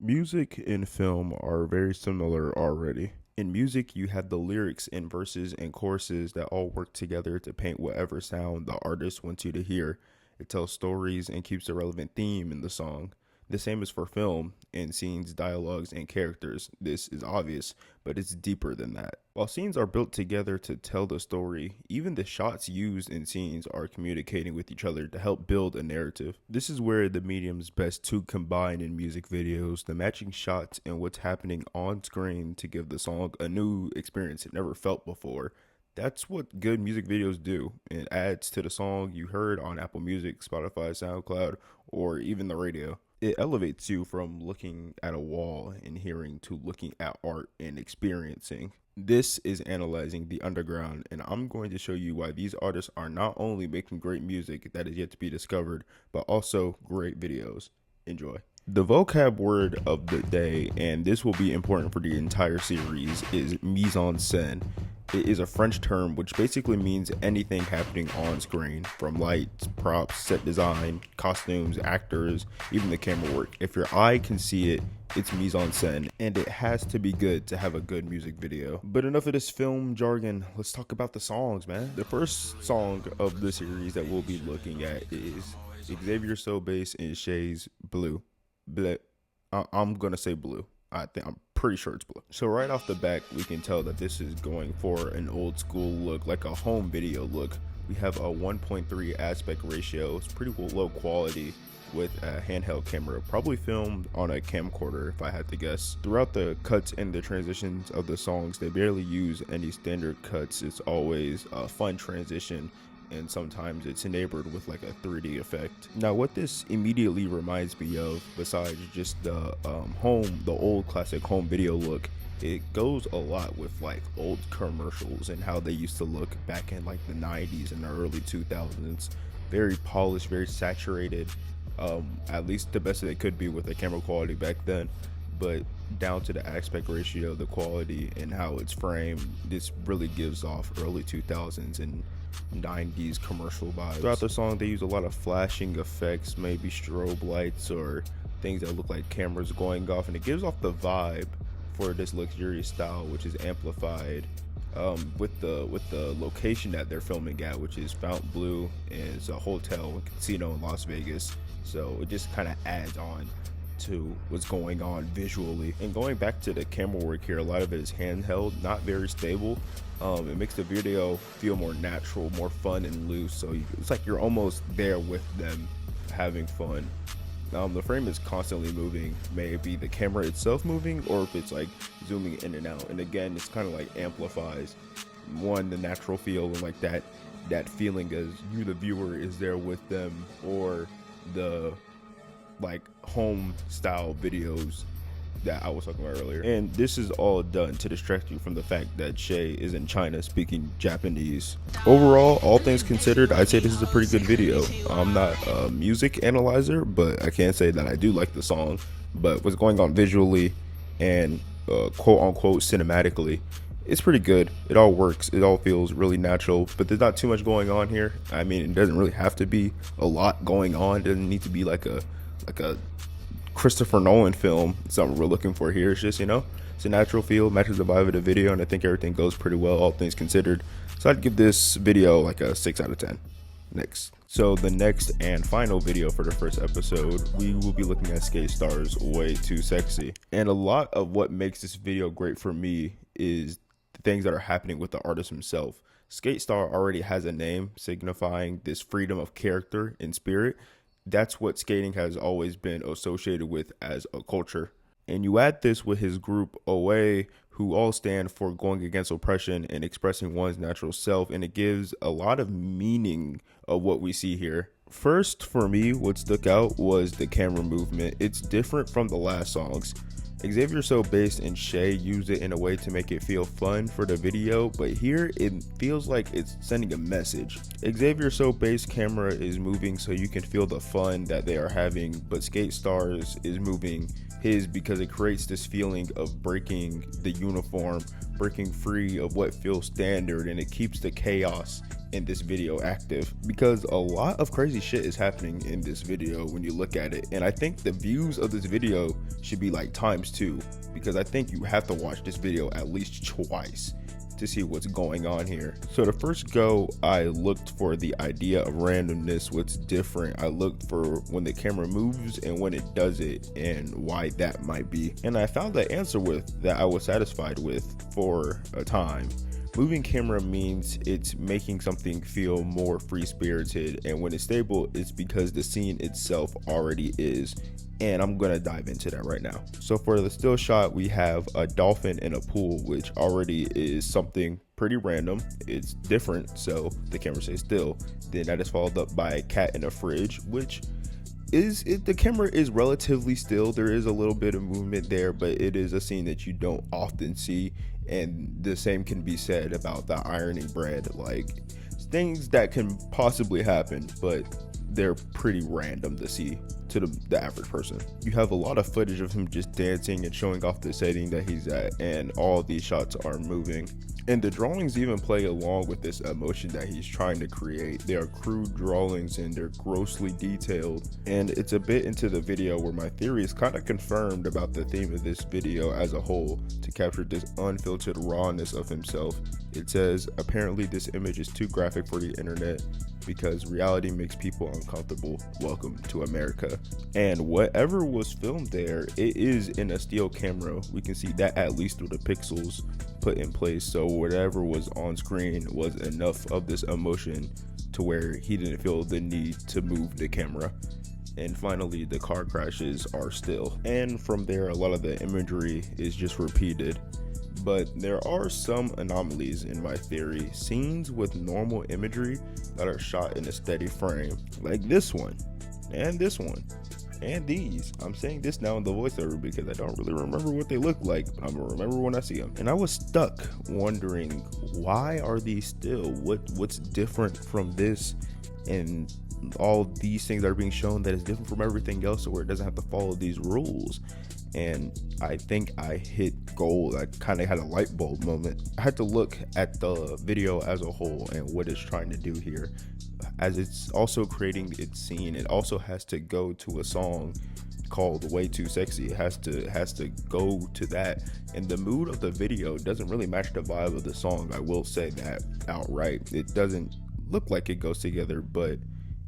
Music and film are very similar already. In music, you have the lyrics and verses and choruses that all work together to paint whatever sound the artist wants you to hear. It tells stories and keeps a relevant theme in the song. The same is for film and scenes, dialogues, and characters. This is obvious, but it's deeper than that. While scenes are built together to tell the story, even the shots used in scenes are communicating with each other to help build a narrative. This is where the medium's best to combine in music videos, the matching shots and what's happening on screen to give the song a new experience it never felt before. That's what good music videos do. It adds to the song you heard on Apple Music, Spotify, SoundCloud, or even the radio. It elevates you from looking at a wall and hearing to looking at art and experiencing. This is analyzing the underground, and I'm going to show you why these artists are not only making great music that is yet to be discovered, but also great videos. Enjoy. The vocab word of the day, and this will be important for the entire series, is mise en scène. It is a French term which basically means anything happening on screen, from lights, props, set design, costumes, actors, even the camera work. If your eye can see it, it's mise en scène, and it has to be good to have a good music video. But enough of this film jargon, let's talk about the songs, man. The first song of the series that we'll be looking at is Xaviersobased Che's Bleau. I'm gonna say Bleau. I'm pretty sure it's Bleau. So right off the back, we can tell that this is going for an old school look, like a home video look. We have a 1.3 aspect ratio. It's pretty low quality with a handheld camera, probably filmed on a camcorder if I had to guess. Throughout the cuts and the transitions of the songs, they barely use any standard cuts. It's always a fun transition, and sometimes it's enabled with like a 3D effect. Now what this immediately reminds me of, besides just the the old classic home video look, it goes a lot with like old commercials and how they used to look back in like the 90s and the early 2000s. Very polished, very saturated, at least the best that it could be with the camera quality back then. But down to the aspect ratio, the quality, and how it's framed, this really gives off early 2000s and 90s commercial vibes. Throughout the song, they use a lot of flashing effects, maybe strobe lights or things that look like cameras going off, and it gives off the vibe for this luxurious style, which is amplified with the location that they're filming at, which is Bleau, and it's a hotel and casino in Las Vegas. So it just kind of adds on to what's going on visually. And going back to the camera work here, a lot of it is handheld, not very stable. It makes the video feel more natural, more fun and loose, so it's like you're almost there with them having fun. The frame is constantly moving, maybe the camera itself moving, or if it's like zooming in and out, and again it's kind of like amplifies the natural feel, and like that feeling as you the viewer is there with them, or the like home style videos that I was talking about earlier. And this is all done to distract you from the fact that Che is in China speaking Japanese. Overall, all things considered, I'd say this is a pretty good video. I'm not a music analyzer, but I can say that I do like the song. But what's going on visually and quote unquote cinematically, it's pretty good. It all works. It all feels really natural, but there's not too much going on here. I mean, it doesn't really have to be a lot going on. It doesn't need to be like a Christopher Nolan film. It's something we're looking for here. It's just, it's a natural feel, matches the vibe of the video, and I think everything goes pretty well, all things considered. So I'd give this video like a 6 out of 10. Next. So the next and final video for the first episode, we will be looking at Sk8star's Way Too Sexy. And a lot of what makes this video great for me is the things that are happening with the artist himself. Sk8star already has a name signifying this freedom of character and spirit. That's what skating has always been associated with as a culture. And you add this with his group Away, who all stand for going against oppression and expressing one's natural self, and it gives a lot of meaning of what we see here. First, for me, what stuck out was the camera movement. It's different from the last songs. Xaviersobased Che used it in a way to make it feel fun for the video, but here it feels like it's sending a message. Xaviersobased camera is moving so you can feel the fun that they are having, but Sk8star's is moving his because it creates this feeling of breaking the uniform, breaking free of what feels standard, and it keeps the chaos in this video active because a lot of crazy shit is happening in this video when you look at it. And I think the views of this video should be like ×2 because I think you have to watch this video at least twice to see what's going on here. So the first go, I looked for the idea of randomness, what's different. I looked for when the camera moves and when it does it and why that might be. And I found the answer with that I was satisfied with for a time. Moving camera means it's making something feel more free-spirited, and when it's stable, it's because the scene itself already is. And I'm gonna dive into that right now. So for the still shot, we have a dolphin in a pool, which already is something pretty random. It's different, so the camera stays still. Then that is followed up by a cat in a fridge, which is the camera is relatively still. There is a little bit of movement there, but it is a scene that you don't often see. And the same can be said about the ironing bread, like things that can possibly happen, but they're pretty random to see to the average person. You have a lot of footage of him just dancing and showing off the setting that he's at, and all these shots are moving. And the drawings even play along with this emotion that he's trying to create. They are crude drawings and they're grossly detailed. And it's a bit into the video where my theory is kind of confirmed about the theme of this video as a whole, to capture this unfiltered rawness of himself. It says, apparently this image is too graphic for the internet because reality makes people uncomfortable. Welcome to America. And whatever was filmed there, it is in a still camera. We can see that at least through the pixels put in place. So whatever was on screen was enough of this emotion to where he didn't feel the need to move the camera. And finally, the car crashes are still. And from there, a lot of the imagery is just repeated. But there are some anomalies in my theory. Scenes with normal imagery that are shot in a steady frame, like this one, and this one, and these. I'm saying this now in the voiceover because I don't really remember what they look like, but I'm gonna remember when I see them. And I was stuck wondering, why are these still? What's different from this and all these things that are being shown that is different from everything else, where it doesn't have to follow these rules? And I think I hit gold. I kind of had a light bulb moment. I had to look at the video as a whole and what it's trying to do here. As it's also creating its scene, it also has to go to a song called Way Too Sexy. It has to go to that, and the mood of the video doesn't really match the vibe of the song. I will say that outright. It doesn't look like it goes together, but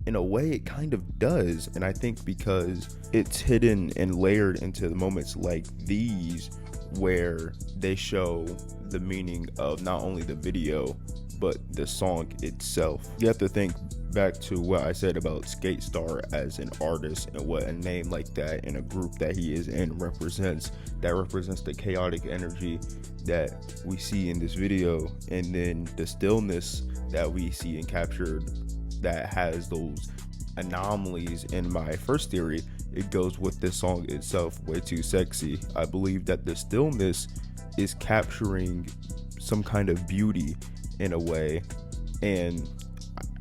in a way it kind of does. And I think because it's hidden and layered into the moments like these where they show the meaning of not only the video but the song itself. You have to think back to what I said about Sk8star as an artist and what a name like that in a group that he is in represents. That represents the chaotic energy that we see in this video, and then the stillness that we see and captured that has those anomalies. In my first theory, it goes with this song itself, Way Too Sexy. I believe that the stillness is capturing some kind of beauty in a way, and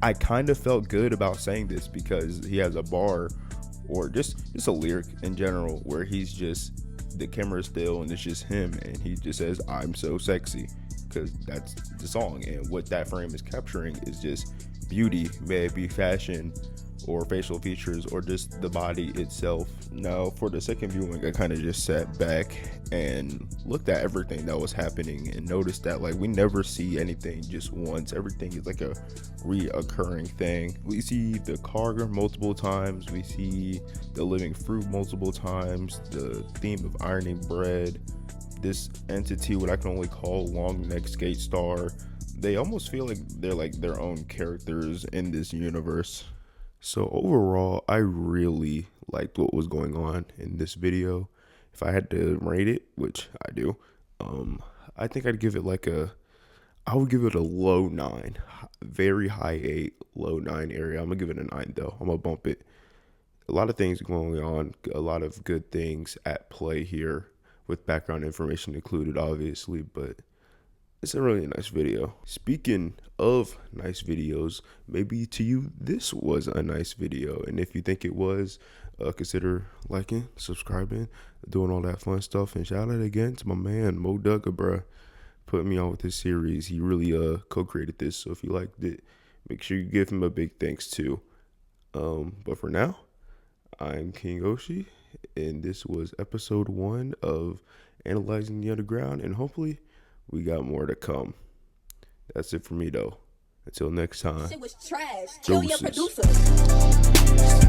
I kind of felt good about saying this because he has a bar or just a lyric in general where he's just, the camera is still and it's just him and he just says, I'm so sexy, because that's the song. And what that frame is capturing is just beauty, may it be fashion or facial features or just the body itself. Now for the second viewing, I kind of just sat back and looked at everything that was happening and noticed that like we never see anything just once. Everything is like a reoccurring thing. We see the car multiple times, we see the living fruit multiple times, the theme of ironing bread, this entity, what I can only call long neck Sk8star. They almost feel like they're like their own characters in this universe. So overall, I really liked what was going on in this video. If I had to rate it, which I do, I think I'd give it I would give it a low 9, very high 8, low 9 area. I'm gonna give it a 9 though. I'm gonna bump it. A lot of things going on, a lot of good things at play here with background information included, obviously, but it's a really nice video. Speaking of nice videos, maybe to you this was a nice video, and if you think it was, consider liking, subscribing, doing all that fun stuff. And shout out again to my man Mo Dugga, bruh, putting me on with this series. He really co-created this, so if you liked it, make sure you give him a big thanks too. But for now, I'm King Oshi, and this was episode 1 of Analyzing the Underground, and hopefully we got more to come. That's it for me though. Until next time. Shit was trash. Kill your Deuces. producer.